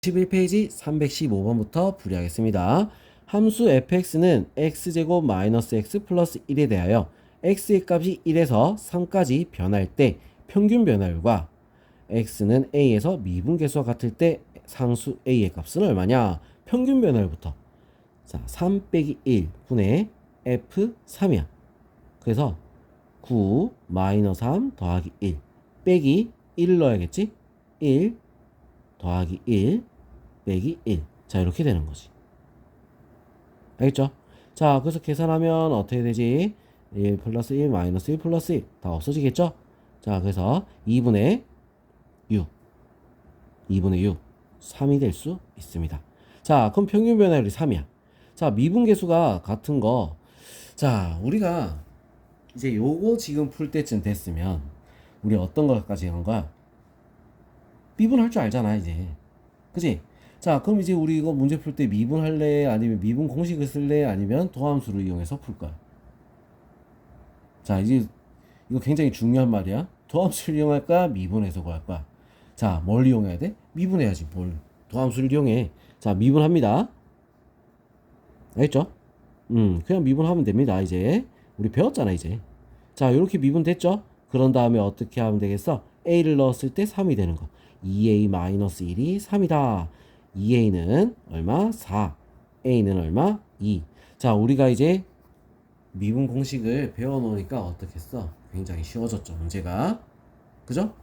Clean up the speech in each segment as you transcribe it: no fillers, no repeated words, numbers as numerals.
11페이지 315번부터 풀이하겠습니다. 함수 fx는 x제곱 마이너스 x 플러스 1에 대하여 x의 값이 1에서 3까지 변할 때 평균 변화율과 x는 a에서 미분계수와 같을 때 상수 a의 값은 얼마냐? 평균 변화율부터. 자, 3 빼기 1 분의 f3이야. 그래서 9 마이너스 3 더하기 1 빼기 1을 넣어야겠지? 1 더하기 1 빼기 1. 자, 이렇게 되는 거지. 알겠죠? 자, 그래서 계산하면 어떻게 되지? 1 플러스 1 마이너스 1 플러스 1 다 없어지겠죠? 자, 그래서 2분의 6 2분의 6 3이 될 수 있습니다. 자, 그럼 평균 변화율이 3이야. 자, 미분계수가 같은 거. 자, 우리가 이제 요거 지금 풀 때쯤 됐으면 우리 어떤 것까지 한 거야? 미분할 줄 알잖아, 이제. 그지? 자, 그럼 이제 우리 이거 문제 풀 때 미분할래? 아니면 미분 공식을 쓸래? 아니면 도함수를 이용해서 풀 거야? 자, 이제 이거 굉장히 중요한 말이야. 도함수를 이용할까? 미분해서 구할 거야? 자, 뭘 이용해야 돼? 미분해야지. 뭘? 도함수를 이용해. 자, 미분합니다. 알겠죠? 그냥 미분하면 됩니다. 이제 우리 배웠잖아, 이제. 자, 이렇게 미분됐죠? 그런 다음에 어떻게 하면 되겠어? a를 넣었을 때 3이 되는 거. 2a-1이 3이다. 2a는 얼마? 4. a는 얼마? 2. 자, 우리가 이제 미분 공식을 배워놓으니까 어떻겠어? 굉장히 쉬워졌죠, 문제가. 그죠?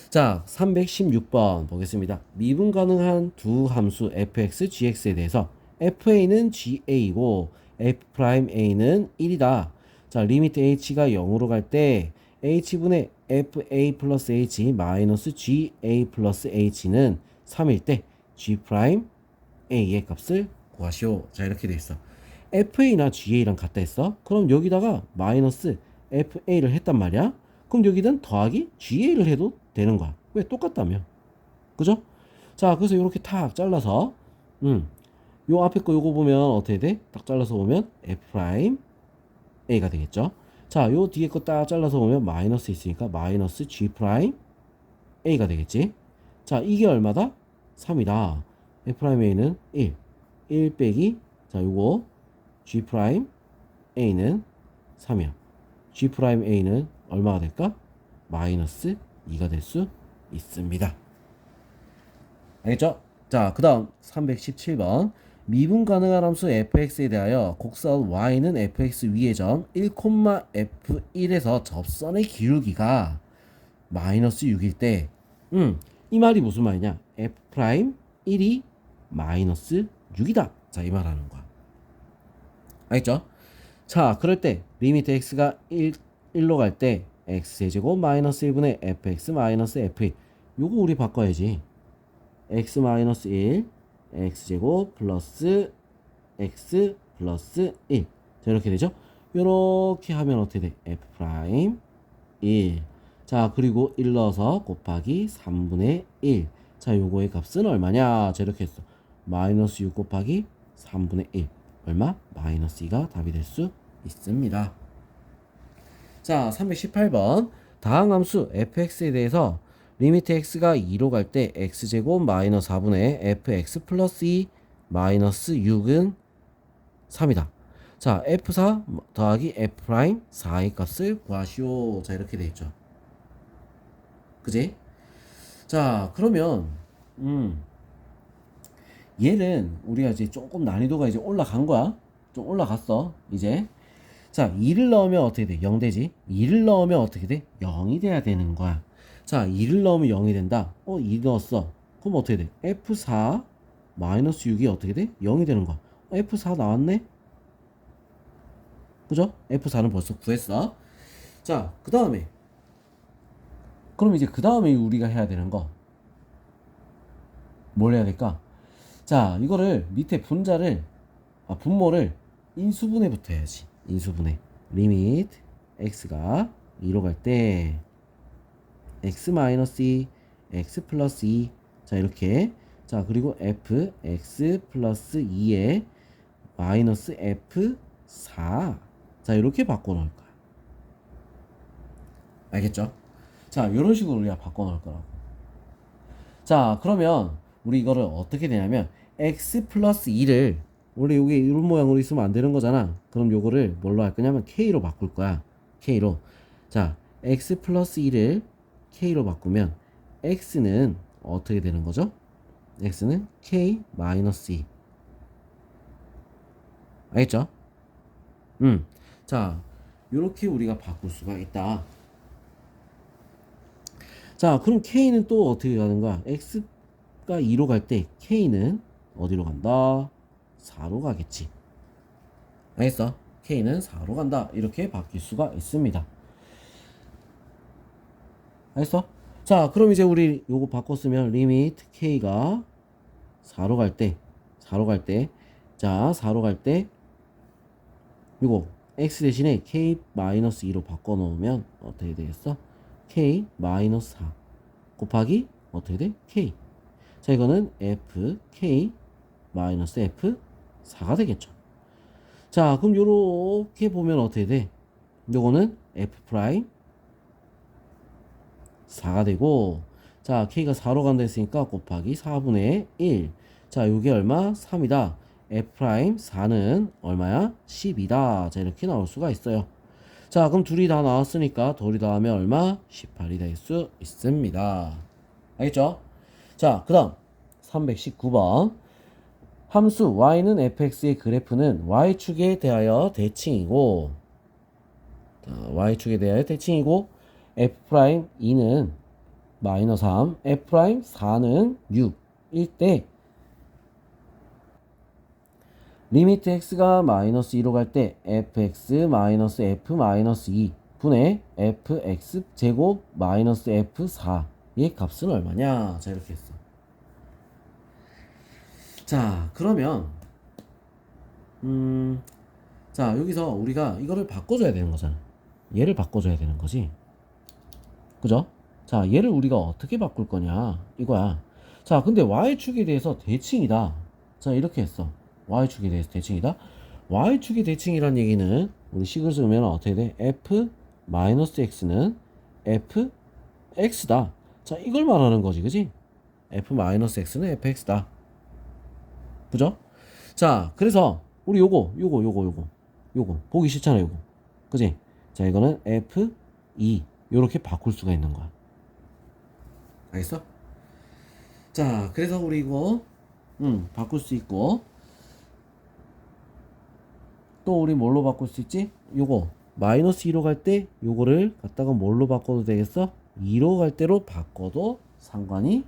자, 316번 보겠습니다. 미분 가능한 두 함수 fx, gx에 대해서 fa는 ga고 f'a는 1이다. 자, 리미트 h가 0으로 갈 때 h분의 fa 플러스 h 마이너스 ga 플러스 h는 3일 때 g'a의 값을 구하시오. 자, 이렇게 돼 있어. fa나 ga랑 같다 했어. 그럼 여기다가 마이너스 fa를 했단 말이야. 그럼 여기는 더하기 ga를 해도 되는 거야. 왜? 똑같다며. 그죠? 자, 그래서 이렇게 탁 잘라서 요 앞에 거 요거 보면 어떻게 돼? 딱 잘라서 보면 f'a가 되겠죠. 자, 요 뒤에 거 딱 잘라서 보면 마이너스 있으니까 마이너스 g'a가 되겠지. 자, 이게 얼마다? 3이다. f'a는 1. 1 빼기, 자, 요거 g'a는 3이야. g'a는 얼마가 될까? 마이너스 2가 될 수 있습니다. 알겠죠? 자, 그 다음 317번. 미분 가능한 함수 fx에 대하여 곡선 y는 fx 위의 점 1,f1에서 접선의 기울기가 마이너스 6일 때, 이 말이 무슨 말이냐? f'1이 마이너스 6이다. 자, 이 말하는 거야. 알겠죠? 자, 그럴 때 리미트 x가 1로 갈 때 x제곱 마이너스 1분의 fx 마이너스 f1. 요거 우리 바꿔야지. x 마이너스 1 x제곱 플러스 x 플러스 1. 자, 이렇게 되죠? 이렇게 하면 어떻게 돼? f 프라임 1. 자, 그리고 1 넣어서 곱하기 3분의 1. 자, 요거의 값은 얼마냐? 자, 이렇게 했어. 마이너스 6 곱하기 3분의 1. 얼마? 마이너스 2가 답이 될 수 있습니다. 자, 318번. 다항 함수 fx에 대해서 리미트 x가 2로 갈 때 x제곱 마이너스 4분의 fx 플러스 2 마이너스 6은 3이다. 자, f4 더하기 f 프라임 4의 값을 구하시오. 자, 이렇게 돼 있죠. 그지? 자, 그러면 얘는 우리가 이제 조금 난이도가 이제 올라간 거야. 좀 올라갔어. 이제. 자, 2를 넣으면 어떻게 돼? 0 되지? 2를 넣으면 어떻게 돼? 0이 돼야 되는 거야. 자, 2를 넣으면 0이 된다. 2 넣었어. 그럼 어떻게 돼? F4 마이너스 6이 어떻게 돼? 0이 되는 거야. F4 나왔네? 그죠? F4는 벌써 구했어. 자, 그 다음에. 그럼 이제 그 다음에 우리가 해야 되는 거. 뭘 해야 될까? 자, 이거를 밑에 분모를 인수분해부터 해야지. 인수분해. 리미트 x가 2로 갈 때 x 마이너스 2, x 플러스 2. 자, 이렇게. 자, 그리고 f x 플러스 2에 마이너스 f4. 자, 이렇게 바꿔놓을 거야. 알겠죠? 자, 이런 식으로 우리가 바꿔놓을 거라고. 자, 그러면 우리 이거를 어떻게 되냐면 x 플러스 2를 원래 여기 이런 모양으로 있으면 안 되는 거잖아. 그럼 요거를 뭘로 할 거냐면 k로 바꿀 거야. k로. 자, x 플러스 2를 k로 바꾸면 x는 어떻게 되는 거죠? x는 k 마이너스 2. 알겠죠? 자, 요렇게 우리가 바꿀 수가 있다. 자, 그럼 k는 또 어떻게 가는 거야? x가 2로 갈 때 k는 어디로 간다? 4로 가겠지. 알겠어? k는 4로 간다. 이렇게 바뀔 수가 있습니다. 알겠어? 자, 그럼 이제 우리 요거 바꿨으면 리미트 k가 4로 갈 때, 4로 갈 때, 자, 4로 갈 때, 요거 x 대신에 k-2로 바꿔 놓으면 어떻게 되겠어? k-4 곱하기 어떻게 돼? k. 자, 이거는 f k-f4가 되겠죠. 자, 그럼 요렇게 보면 어떻게 돼? 요거는 f 프라임 4가 되고, 자, k가 4로 간다 했으니까 곱하기 4분의 1. 자, 요게 얼마? 3이다. f 프라임 4는 얼마야? 10이다. 자, 이렇게 나올 수가 있어요. 자, 그럼 둘이 다 나왔으니까 둘이 다 하면 얼마? 18이 될 수 있습니다. 알겠죠? 자, 그 다음 319번 함수 y는 fx의 그래프는 y축에 대하여 대칭이고, 자, y축에 대하여 대칭이고 f'2는 마이너스 3, f'4는 6일 때 리미트 x가 마이너스 2로 갈 때 fx 마이너스 f 마이너스 2 분의 fx 제곱 마이너스 f4의 값은 얼마냐? 자, 이렇게 했어. 자, 그러면 자, 여기서 우리가 이거를 바꿔줘야 되는 거잖아. 얘를 바꿔줘야 되는 거지. 그죠? 자, 얘를 우리가 어떻게 바꿀 거냐 이거야. 자, 근데 y축에 대해서 대칭이다. 자, 이렇게 했어. y축에 대해서 대칭이다. y축의 대칭이란 얘기는 우리 식을 쓰면 어떻게 돼? f-x는 fx다. 자, 이걸 말하는 거지, 그지? f-x는 fx다. 그죠? 자, 그래서 우리 요거 보기 싫잖아, 요거. 그지? 자, 이거는 f2 요렇게 바꿀 수가 있는 거야. 알겠어? 자, 그래서 우리 이거 바꿀 수 있고, 또 우리 뭘로 바꿀 수 있지? 요거 마이너스 2로 갈 때 요거를 갖다가 뭘로 바꿔도 되겠어? 2로 갈 때로 바꿔도 상관이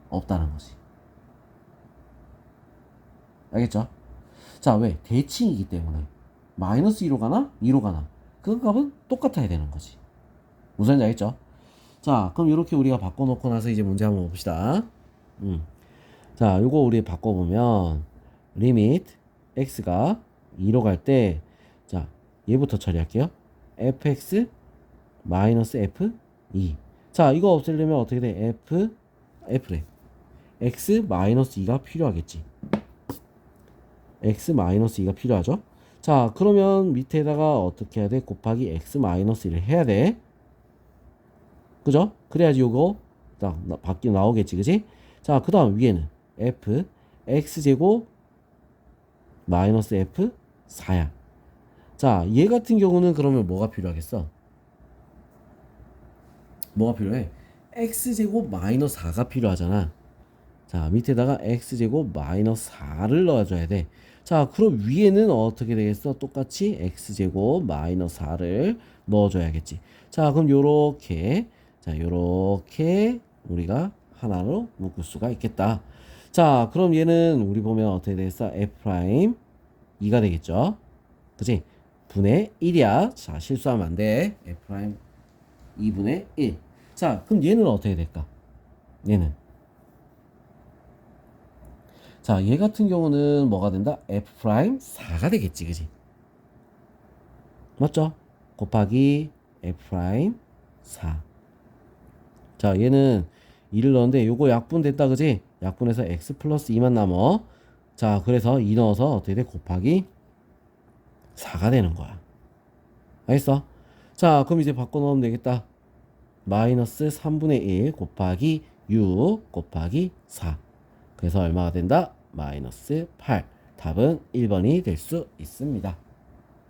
없다는 거지. 알겠죠? 자, 왜? 대칭이기 때문에 마이너스 2로 가나 2로 가나 그 값은 똑같아야 되는 거지. 무슨 말인지 알겠죠? 자, 그럼 이렇게 우리가 바꿔놓고 나서 이제 문제 한번 봅시다. 자, 요거 우리 바꿔보면 리미트 x가 2로 갈 때, 자, 얘부터 처리할게요. fx 마이너스 f2. 자, 이거 없애려면 어떻게 돼? f래. x 마이너스 2가 필요하겠지. x 마이너스 2가 필요하죠. 자, 그러면 밑에다가 어떻게 해야 돼? 곱하기 x 마이너스 1을 해야 돼. 그죠? 그래야지 요거 딱 밖에 나오겠지, 그지? 자, 그 다음 위에는 f x제곱 마이너스 f 4야. 자, 얘 같은 경우는 그러면 뭐가 필요하겠어? 뭐가 필요해? x제곱 마이너스 4가 필요하잖아. 자, 밑에다가 x제곱 마이너스 4를 넣어줘야 돼. 자, 그럼 위에는 어떻게 되겠어? 똑같이 x제곱 마이너스 4를 넣어줘야겠지. 자, 그럼 요렇게, 자, 요렇게 우리가 하나로 묶을 수가 있겠다. 자, 그럼 얘는 우리 보면 어떻게 되겠어? f'2가 되겠죠. 그치? 분의 1이야. 자, 실수하면 안 돼. f' 2분의 1. 자, 그럼 얘는 어떻게 될까? 얘는. 자, 얘 같은 경우는 뭐가 된다? f'4가 되겠지, 그지? 맞죠? 곱하기 f'4. 자, 얘는 2를 넣었는데 요거 약분됐다, 그지? 약분해서 x 플러스 2만 남어. 자, 그래서 2 넣어서 어떻게 돼? 곱하기 4가 되는 거야. 알겠어? 자, 그럼 이제 바꿔 넣으면 되겠다. 마이너스 3분의 1 곱하기 6 곱하기 4. 그래서 얼마가 된다? 마이너스 8. 답은 1번이 될 수 있습니다.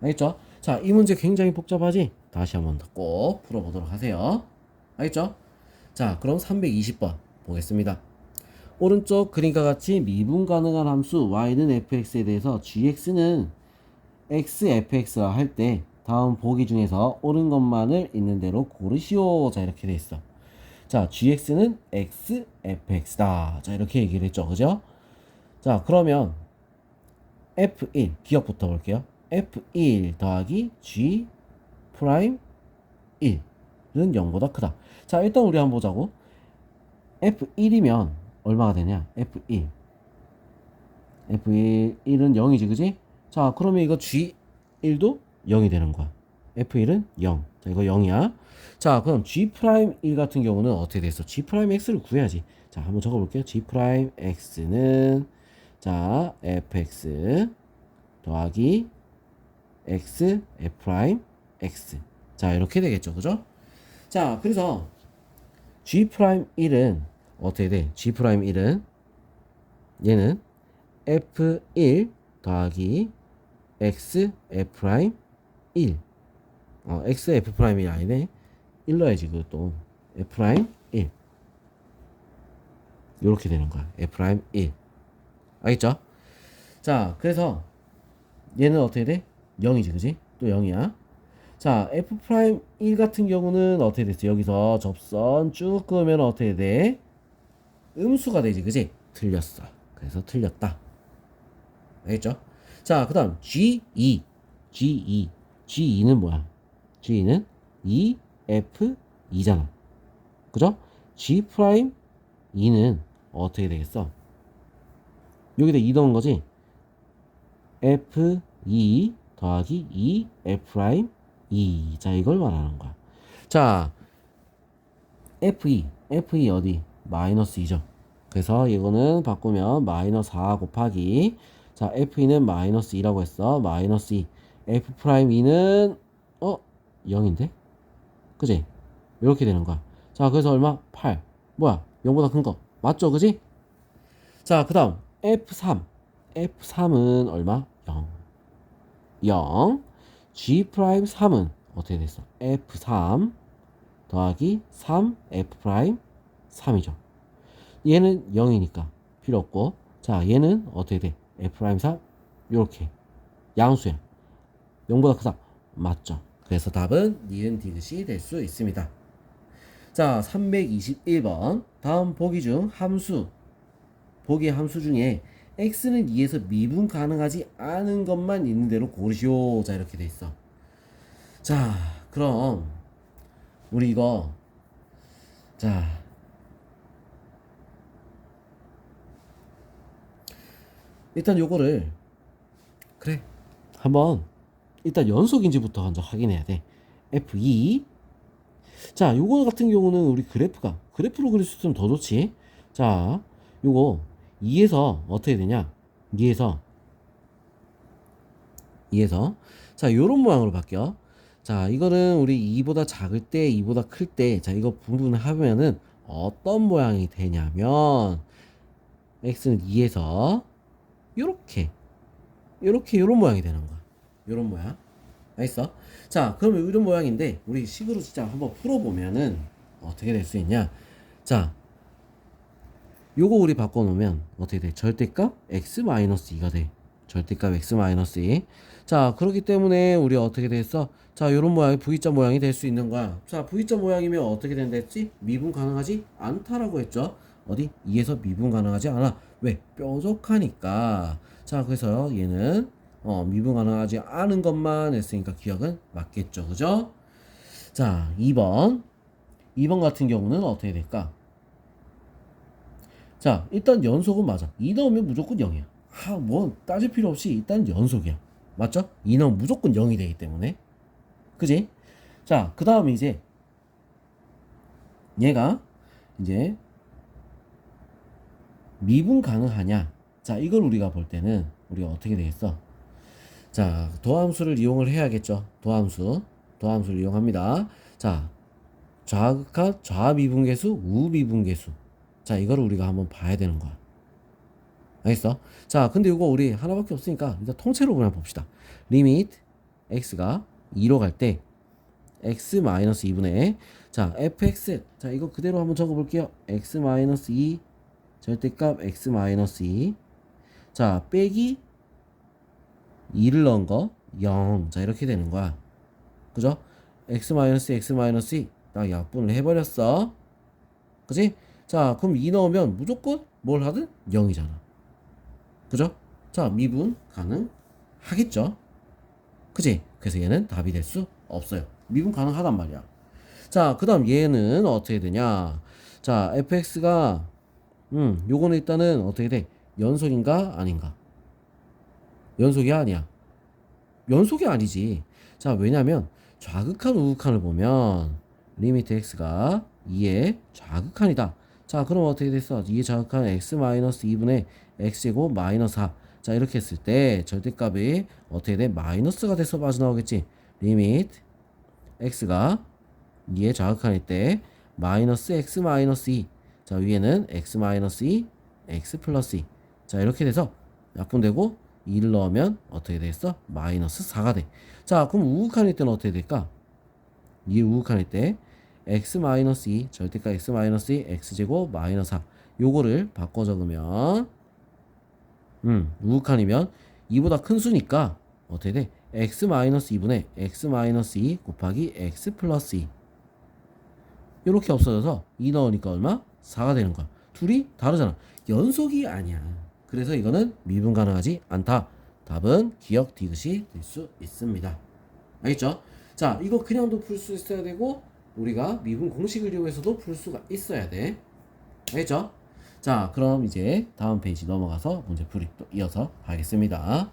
알겠죠? 자, 이 문제 굉장히 복잡하지? 다시 한번 꼭 풀어보도록 하세요. 알겠죠? 자, 그럼 320번 보겠습니다. 오른쪽 그림과 같이 미분 가능한 함수 y는 fx에 대해서 gx는 xfx라 할 때 다음 보기 중에서 옳은 것만을 있는 대로 고르시오. 자, 이렇게 돼 있어. 자, gx는 xfx다. 자, 이렇게 얘기를 했죠. 그죠? 자, 그러면 f1 기억부터 볼게요. f1 더하기 g 프라임 1은 0보다 크다. 자, 일단 우리 한번 보자고. f1이면 얼마가 되냐? f1 f1은 0이지, 그지? 자, 그러면 이거 g1도 0이 되는 거야. f1은 0. 자, 이거 0이야. 자, 그럼 g 프라임 1 같은 경우는 어떻게 됐어? g 프라임 x를 구해야지. 자, 한번 적어 볼게요. g 프라임 x는 자, fx 더하기 x f 프라임 x. 자, 이렇게 되겠죠. 그죠? 자, 그래서 g 프라임 1은 어떻게 돼? g 프라임 1은 얘는 f1 더하기 x f 프라임 1. x f 프라임 1 아니네. 1 넣어야지 그것도. f 프라임 1. 이렇게 되는 거야. f 프라임 1. 알겠죠? 자, 그래서 얘는 어떻게 돼? 0이지, 그지? 또 0이야. 자, f 프라임 1 같은 경우는 어떻게 됐어? 여기서 접선 쭉 그으면 어떻게 돼? 음수가 되지, 그지? 틀렸어. 그래서 틀렸다. 알겠죠? 자, 그 다음 G2. G2는 뭐야? G2는 EF2잖아. 그죠? G 프라임 2는 어떻게 되겠어? 여기다 2 넣은 거지? F2 더하기 2 F 프라임 2. 자, 이걸 말하는 거야. 자, F2 어디? 마이너스 2죠. 그래서 이거는 바꾸면 마이너스 4 곱하기 자, F2는 마이너스 2라고 했어. 마이너스 2. F 프라임 2는 0인데? 그지? 이렇게 되는 거야. 자, 그래서 얼마? 8. 뭐야? 0보다 큰 거. 맞죠? 그지? 자, 그 다음 F3. F3은 얼마? 0. 0. G 프라임 3은 어떻게 됐어? F3 더하기 3 F 프라임 3이죠. 얘는 0이니까 필요 없고. 자, 얘는 어떻게 돼? F 프라임 3 요렇게 양수야. 0보다 크다. 맞죠? 그래서 답은 니은 디귿이 될 수 있습니다. 자, 321번. 다음 보기 중 함수, 보기의 함수 중에 x는 2에서 미분 가능하지 않은 것만 있는 대로 고르시오. 자, 이렇게 돼 있어. 자, 그럼 우리 이거 자, 일단 요거를 그래 한번 일단 연속인지부터 먼저 확인해야 돼. F2. 자, 요거 같은 경우는 우리 그래프로 그릴 수 있으면 더 좋지. 자, 요거 2에서 어떻게 되냐? 2에서 자, 요런 모양으로 바뀌어. 자, 이거는 우리 2보다 작을 때, 2보다 클 때, 자, 이거 분분하면은 어떤 모양이 되냐면 x는 2에서 요렇게 요런 모양이 되는 거야. 요런 모양. 알겠어? 자, 그러면 이런 모양인데 우리 식으로 진짜 한번 풀어보면은 어떻게 될 수 있냐? 자, 요거 우리 바꿔놓으면 어떻게 돼? 절대값 x-2가 돼. 절대값 x-2. 자, 그렇기 때문에 우리 어떻게 됐어? 자, 요런 모양이 V자 모양이 될 수 있는 거야. 자, V자 모양이면 어떻게 된다 했지? 미분 가능하지 않다라고 했죠. 어디? 2에서 미분 가능하지 않아. 왜? 뾰족하니까. 자, 그래서 얘는 미분 가능하지 않은 것만 했으니까 기억은 맞겠죠. 그죠? 자, 2번 같은 경우는 어떻게 될까? 자, 일단 연속은 맞아. 2 넣으면 무조건 0이야. 뭐 따질 필요 없이 일단 연속이야. 맞죠? 2 넣으면 무조건 0이 되기 때문에. 그지? 자, 그 다음에 이제 얘가 이제 미분 가능하냐? 자, 이걸 우리가 볼 때는 우리가 어떻게 되겠어? 자, 도함수를 이용을 해야겠죠. 도함수를 이용합니다. 자, 좌미분계수, 우미분계수. 자, 이거를 우리가 한번 봐야 되는 거야. 알겠어? 자, 근데 이거 우리 하나밖에 없으니까 일단 통째로 그냥 봅시다. 리미트 x가 2로 갈 때 x-2분의 자, fx 자, 이거 그대로 한번 적어 볼게요. x-2 절대값 x-2 자, 빼기 2를 넣은 거 0. 자, 이렇게 되는 거야. 그죠? x-2 딱 약분을 해버렸어. 그지? 자, 그럼 2 넣으면 무조건 뭘 하든 0이잖아. 그죠? 자, 미분 가능하겠죠? 그지? 그래서 얘는 답이 될 수 없어요. 미분 가능하단 말이야. 자, 그 다음 얘는 어떻게 되냐? 자, fx가 요거는 일단은 어떻게 돼? 연속인가 아닌가? 연속이 아니야. 연속이 아니지. 자, 왜냐면 좌극한 우극한을 보면 리미트 x가 2의 좌극한이다. 자, 그럼 어떻게 됐어? 2의 좌극한 x-2분의 x제곱 마이너스 4. 자, 이렇게 했을 때 절대값이 어떻게 돼? 마이너스가 돼서 빠져나오겠지. 리미트 x가 2의 좌극한일 때 마이너스 x 마이너스 2. 자, 위에는 x 마이너스 2, x 플러스 2. 자, 이렇게 돼서 약분되고 2를 넣으면 어떻게 되겠어? 마이너스 4가 돼. 자, 그럼 우극한일 때는 어떻게 될까? 2 우극한일 때 x 마이너스 2 절대값 x 마이너스 2 x제곱 마이너스 4 요거를 바꿔 적으면 우극한이면 2보다 큰 수니까 어떻게 돼? x 마이너스 2분의 x 마이너스 2 곱하기 x 플러스 2 요렇게 없어져서 2 넣으니까 얼마? 4가 되는 거야. 둘이 다르잖아. 연속이 아니야. 그래서 이거는 미분 가능하지 않다. 답은 기억 디귿이 될 수 있습니다. 알겠죠? 자, 이거 그냥도 풀 수 있어야 되고 우리가 미분 공식을 이용해서도 풀 수가 있어야 돼. 알겠죠? 자, 그럼 이제 다음 페이지 넘어가서 문제 풀이 또 이어서 하겠습니다.